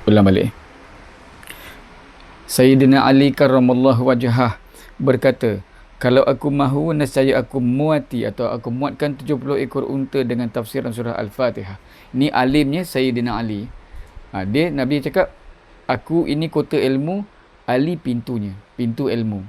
Ulang balik. Sayyidina Ali karramallahu wajhah berkata, kalau aku mahu, nescaya aku muati atau aku muatkan 70 ekor unta dengan tafsiran surah Al-Fatihah. Ni alimnya Sayyidina Ali. Dia Nabi cakap, aku ini kota ilmu, Ali pintunya, pintu ilmu.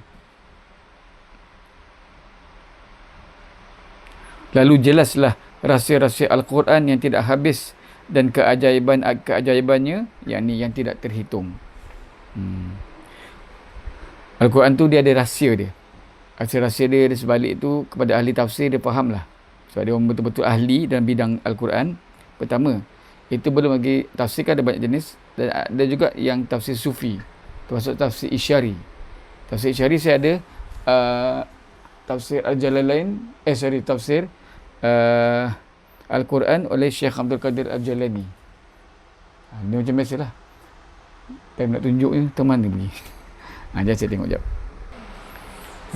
Lalu jelaslah rahsia-rahsia Al-Quran yang tidak habis dan keajaibannya, yakni yang tidak terhitung. Al-Quran tu dia ada rahsia dia. Rahsia-rahsia dia di sebalik itu kepada ahli tafsir dia fahamlah. Sebab dia orang betul-betul ahli dalam bidang Al-Quran. Pertama, itu belum lagi tafsir kan ada banyak jenis, dan ada juga yang tafsir sufi, termasuk tafsir isyari. Tafsir isyari saya ada tafsir Al-Jalalain, tafsir Al-Quran oleh Syekh Abdul Qadir Al-Jalani. Ini macam biasalah. Time nak tunjuk ni, teman ni pergi. Jangan saya tengok jap.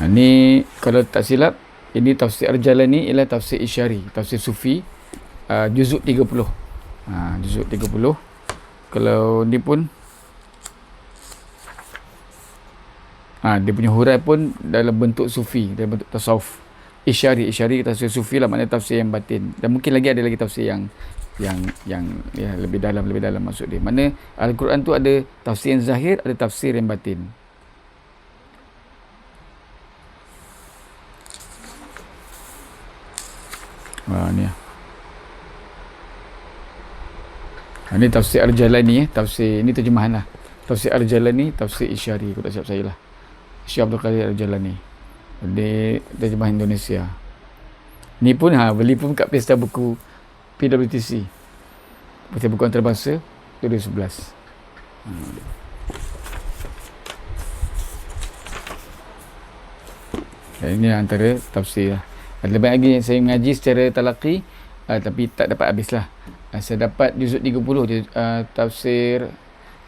Ni kalau tak silap, ini tafsir Al-Jalani ialah tafsir isyari, tafsir sufi, juzuk 30. Juzuk 30. Kalau ni pun dia punya hurai pun dalam bentuk sufi, dalam bentuk tasawuf. Isyari tafsir sufi lah, maknanya tafsir yang batin. Dan mungkin lagi ada lagi tafsir yang ya, lebih dalam maksud dia. Mana Al-Quran tu ada tafsir yang zahir, ada tafsir yang batin. Ni ni tafsir Al-Jalani, tafsir ni terjemahan lah. Tafsir Al-Jalani, tafsir isyari, aku tak siap saya lah. Syekh Abdul Qadir Al-Jalani, dia terjemahan Indonesia. Ni pun beli pun kat pesta buku PWTC, pesta buku antarabangsa 2011. Ini antara tafsir lah. Ada lebih lagi yang saya mengaji secara talaqi, tapi tak dapat habis lah. Saya dapat juzuk 30 tafsir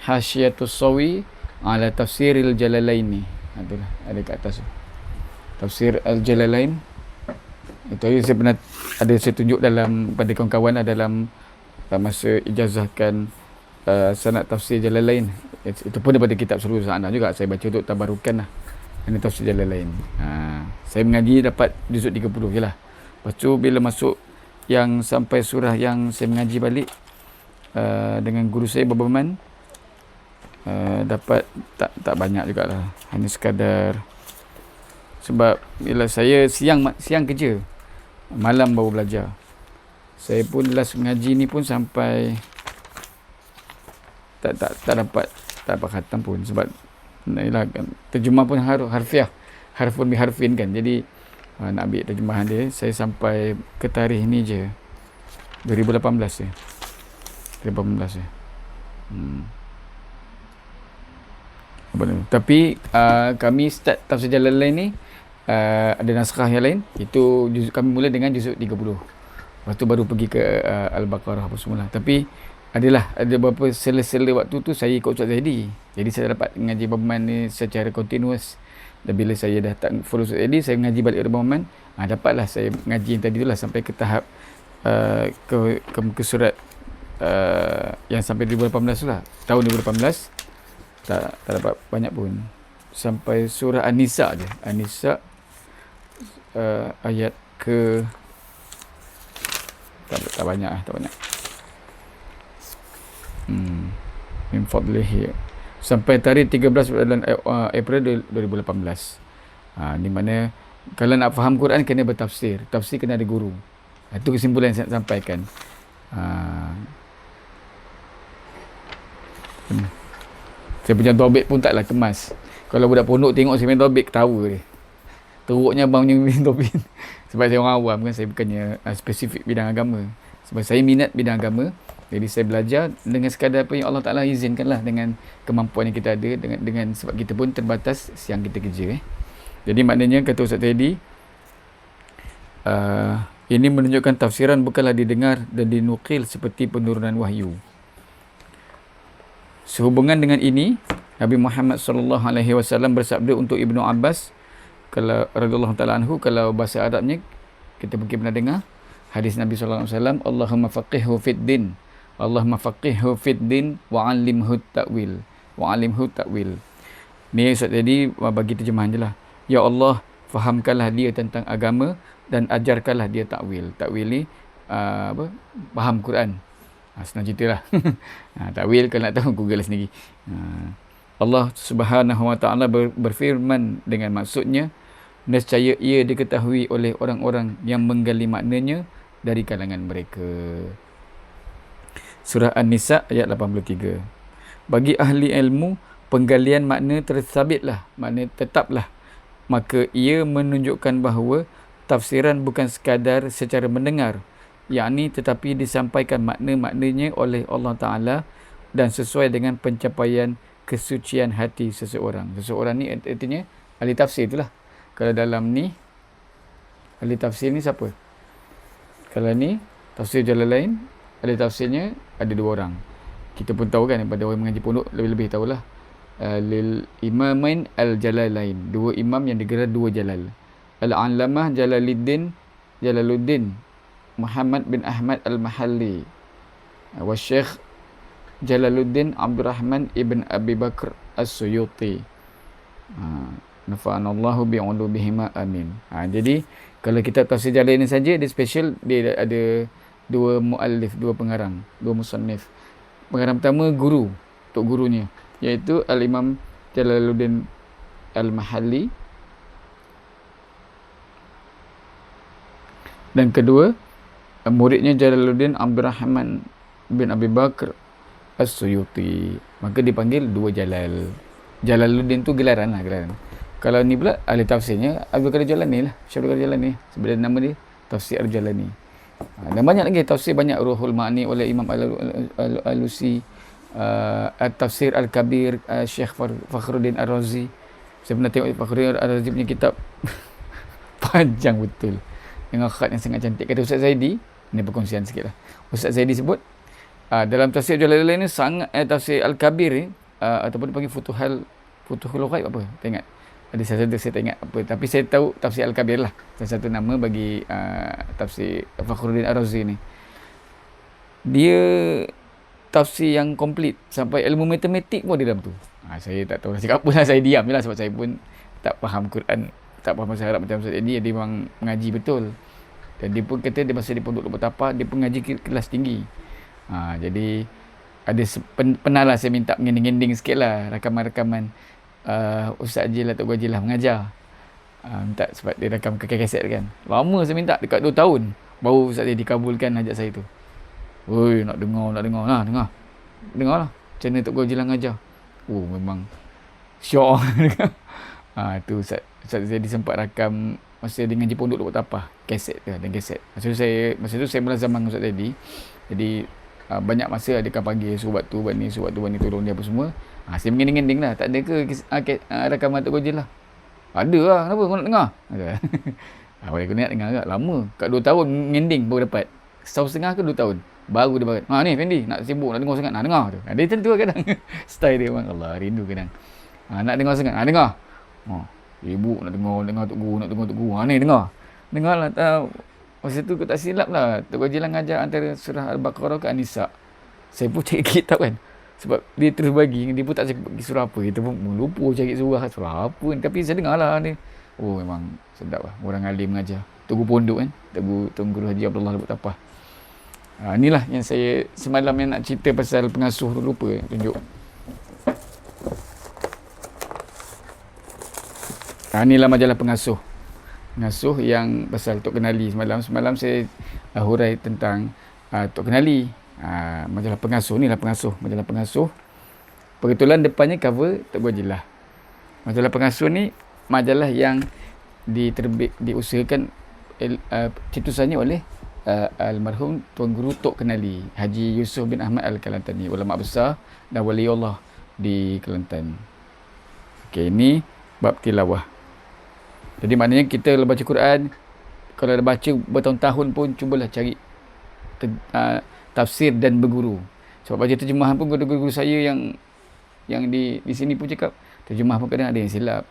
Hasyiatus Sawi ala tafsiril Jalalain ni. Itulah, ada kat atas tu. Tafsir Al-Jalalain. Itu saya pernah saya tunjuk dalam pada kawan-kawan dalam masa ijazahkan sanad tafsir Jalalain. Itu pun daripada kitab Sulul Sa'ana juga saya baca untuk tabarukan lah. Ini tafsir Jalalain. Saya mengaji dapat juzuk 30 je lah. Lepas tu bila masuk yang sampai surah yang saya mengaji balik dengan guru saya Babaman, dapat tak banyak jugalah, hanya sekadar sebab bila saya siang kerja, malam baru belajar. Saya pun last mengaji ni pun sampai tak dapat khatam pun, sebab ialah terjemah pun harfiah, harfun bi harfin kan. Jadi nak ambil terjemahan dia, saya sampai ke tarikh ni je, 2018 je. 2018 je. Tapi kami start tafsir Jalalain ni, ada naskah yang lain. Itu kami mula dengan juzuk 30. Lepas tu baru pergi ke Al-Baqarah apa semula. Tapi ada beberapa sela-sela waktu tu saya ikut Ustaz Zaidi. Jadi saya dapat mengaji Babaman ni secara continuous. Dan bila saya dah tak follow Ustaz Zaidi, saya mengaji balik Babaman. Dapatlah saya mengaji yang tadi tu lah sampai ke tahap ke surat yang sampai 2018 tu lah. Tahun 2018 tak dapat banyak pun, sampai surah An-Nisa je. An-Nisa ayat ke tak banyak. Min fadlihi sampai tarikh 13 bulan April 2018. Di mana kalau nak faham Quran kena bertafsir, tafsir kena ada guru. Itu kesimpulan yang saya sampaikan. Saya punya dobek pun taklah kemas. Kalau budak pondok tengok saya main dobek, ketawa dia. Teruknya abang punya main dobek. Sebab saya orang awam kan, saya bukannya spesifik bidang agama. Sebab saya minat bidang agama, jadi saya belajar dengan sekadar apa yang Allah Ta'ala izinkanlah, dengan kemampuan yang kita ada, dengan sebab kita pun terbatas siang kita kerja. Jadi maknanya kata Ustaz Teddy, ini menunjukkan tafsiran bukanlah didengar dan dinukil seperti penurunan wahyu. Sehubungan dengan ini, Nabi Muhammad sallallahu alaihi wasallam bersabda untuk Ibnu Abbas, kalau radhiyallahu taala anhu, kalau bahasa Arabnya kita mungkin pernah dengar hadis Nabi sallallahu alaihi wasallam, Allahumma faqihhu fid din Allahumma faqihhu fid din wa 'allimhu ta'wil. Wa 'allimhu ta'wil. Ni Ustaz tadi bagi terjemahan je lah. Ya Allah, fahamkanlah dia tentang agama dan ajarkanlah dia takwil. Takwil ni faham Quran. Senang cerita lah. Takwil kalau nak tahu Google sendiri. Allah Subhanahu Wa Taala berfirman dengan maksudnya, nescaya ia diketahui oleh orang-orang yang menggali maknanya dari kalangan mereka. Surah An-Nisa ayat 83. Bagi ahli ilmu, penggalian makna tersabitlah, makna tetaplah. Maka ia menunjukkan bahawa tafsiran bukan sekadar secara mendengar, yakni tetapi disampaikan makna-maknanya oleh Allah Ta'ala dan sesuai dengan pencapaian kesucian hati seseorang. Seseorang ni artinya ahli tafsir itulah. Kalau dalam ni, ahli tafsir ni siapa? Kalau ni, tafsir Jalalain, ahli tafsirnya ada 2 orang. Kita pun tahu kan, pada orang mengaji pondok lebih-lebih tahulah. Lil Imamain Al-Jalalain, 2 imam yang digelar 2 jalal. Al-Allamah Jalaluddin Muhammad bin Ahmad Al-Mahalli wa Syekh Jalaluddin Abdul Rahman ibn Abi Bakr As-Suyuti. Nafa'anallahu bi'ulubihima amin. Jadi kalau kitab tafsir Jalalain ni saja, dia special, dia ada 2 muallif, 2 pengarang, 2 musannif. Pengarang pertama guru, tok gurunya, iaitu Al-Imam Jalaluddin Al-Mahalli. Dan kedua, muridnya Jalaluddin Abdul Rahman bin Abi Bakr As-Suyuti. Maka dipanggil 2 Jalal. Jalaluddin tu gelaran lah, gelaran. Kalau ni pula ahli tafsirnya Abdul Qadir Jalani lah, Syekh Abdul Qadir Jalani. Sebenarnya nama dia Tafsir Al-Jalani. Dan banyak lagi tafsir, banyak Ruhul Ma'ani oleh Imam Al-Alusi, Tafsir Al-Kabir Syekh Fakhruddin Ar-Razi. Saya pernah tengok Fakhruddin Ar-Razi punya kitab. Panjang betul, dengan khat yang sangat cantik. Kata Ustaz Zaidi, ni perkongsian sikit lah. Ustaz Zaidi sebut dalam tafsir Jalalain ni sangat tafsir Al-Kabir ni ataupun dipanggil Futuhul Ghaib apa, tak ingat. Ada satu saya tak ingat apa, tapi saya tahu tafsir Al-Kabir lah, salah satu nama bagi tafsir Fakhruddin Ar-Razi ni. Dia tafsir yang komplit, sampai ilmu matematik pun di dalam tu. Saya tak tahu cakap apa lah, saya diam je lah, sebab saya pun tak faham Quran, tak faham bahasa Arab macam Ustaz Edi. Dia memang mengaji betul. Dan dia pun kata dia masa di pondok Betapa, dia pun ngaji kelas tinggi. Jadi ada pernah lah saya minta ngending-ngending sikit lah rakaman-rakaman Ustaz Jil atau Gua Jil lah mengajar. Minta sebab dia rakam ke kaset kan. Lama saya minta, dekat 2 tahun baru Ustaz Jil dikabulkan ajak saya tu. Oi, nak dengar. Nah, dengar lah channel Tok Gua Jil ngajar. Memang syok. Tu Ustaz Zaidi sempat rakam masa dia ngaji pondok Duk Tapah, kaset tu dan kaset. Masa tu saya mula zaman Ustaz Zaidi. Jadi banyak masa dia akan panggil suruh buat ni tolong dia apa semua. Saya mengending-ending lah. Tak ada ke rakaman Tok Gua Jil lah? Ada lah, kenapa kau nak dengar? Boleh kau nak dengar agak lama. Kat 2 tahun mengending baru dapat. Setahun setengah ke 2 tahun baru dia dapat. Ni Fendi nak sibuk nak dengar sangat, nak dengar tu. Dia tentu kadang style dia memang Allah rindu kadang. Nak dengar sangat, dengar. Ibu nak dengar Tok Guru. Ni dengar lah. Masa tu aku tak silap lah, Tok Gua Jil ngajar antara surah Al-Baqarah ke An-Nisa. Saya pun cari kitab kan, sebab dia terus bagi, dia pun tak cakap bagi surah apa. Kita pun lupa cari surah apa ni. Tapi saya dengar lah ni. Memang sedap lah, orang alim mengajar. Tok Guru pondok kan, Tok Guru Haji Abdullah Duk Tapah. Inilah yang saya semalam yang nak cerita pasal pengasuh tu, lupa tunjuk. Inilah majalah pengasuh yang pasal Tok Kenali semalam saya hurai tentang Tok Kenali. Majalah pengasuh ni lah, majalah pengasuh. Kebetulan depannya cover Tok Gua Jil lah. Majalah pengasuh ni majalah yang diusahakan cetusannya oleh almarhum Tuan Guru Tok Kenali Haji Yusuf bin Ahmad Al-Kalantani, ulama besar dan waliullah di Kelantan. Ini bab tilawah. Jadi maknanya kita kalau baca Quran, kalau dah baca bertahun-tahun pun, cubalah cari tafsir dan berguru. Sebab baca terjemahan pun guru-guru saya yang di sini pun cakap terjemah pun kadang ada yang silap.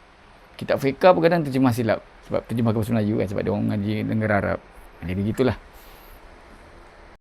Kitab fiqah pun kadang terjemah silap sebab terjemah ke bahasa Melayu kan, sebab dia orang mengaji negara Arab. Jadi gitulah.